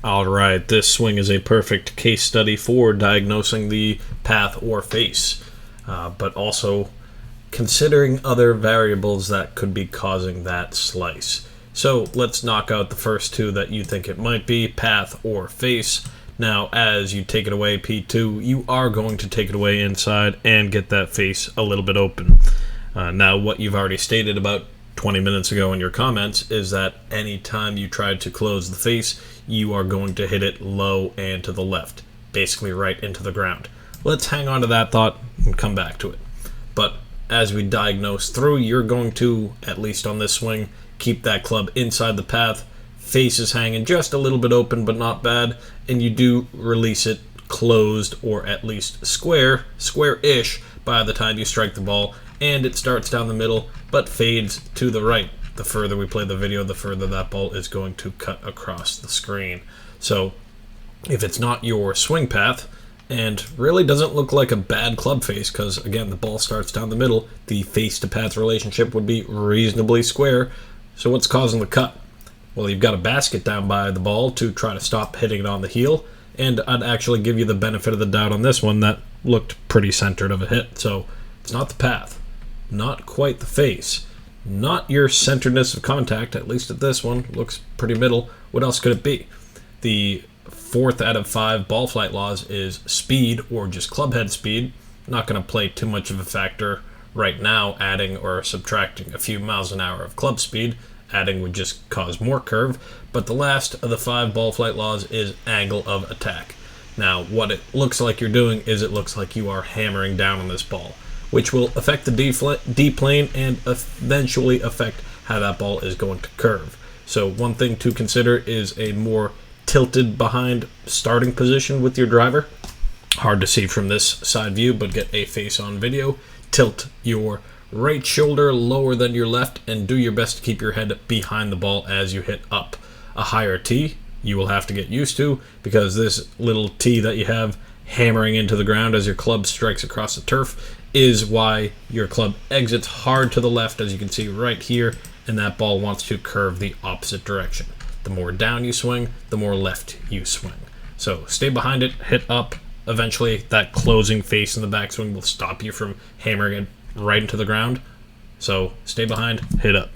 Alright, this swing is a perfect case study for diagnosing the path or face, but also considering other variables that could be causing that slice. So let's knock out the first two that you think it might be, path or face. Now, as you take it away, P2, you are going to take it away inside and get that face a little bit open. Now, what you've already stated about 20 minutes ago in your comments is that anytime you try to close the face, you are going to hit it low and to the left, basically right into the ground. Let's hang on to that thought and come back to it. But as we diagnose through, you're going to, at least on this swing, keep that club inside the path, face is hanging just a little bit open but not bad, and you do release it closed or at least square-ish by the time you strike the ball, and it starts down the middle but fades to the right. The further we play the video, the further that ball is going to cut across the screen. So if it's not your swing path and really doesn't look like a bad club face, because again the ball starts down the middle, the face to path relationship would be reasonably square. So what's causing the cut? Well, you've got a basket down by the ball to try to stop hitting it on the heel, and I'd actually give you the benefit of the doubt on this one that looked pretty centered of a hit. So it's not the path, not quite the face, not your centeredness of contact, at least at this one, looks pretty middle. What else could it be? The 4th out of 5 ball flight laws is speed or just club head speed. Not going to play too much of a factor right now, adding or subtracting a few miles an hour of club speed. Adding would just cause more curve. But the last of the 5 ball flight laws is angle of attack. Now, what it looks like you're doing is it looks like you are hammering down on this ball, which will affect the D plane and eventually affect how that ball is going to curve. So one thing to consider is a more tilted behind starting position with your driver. Hard to see from this side view, but get a face on video. Tilt your right shoulder lower than your left and do your best to keep your head behind the ball as you hit up. A higher tee you will have to get used to, because this little tee that you have hammering into the ground as your club strikes across the turf is why your club exits hard to the left, as you can see right here, and that ball wants to curve the opposite direction. The more down you swing, the more left you swing. So stay behind it, hit up. Eventually that closing face in the backswing will stop you from hammering it right into the ground. So stay behind, hit up.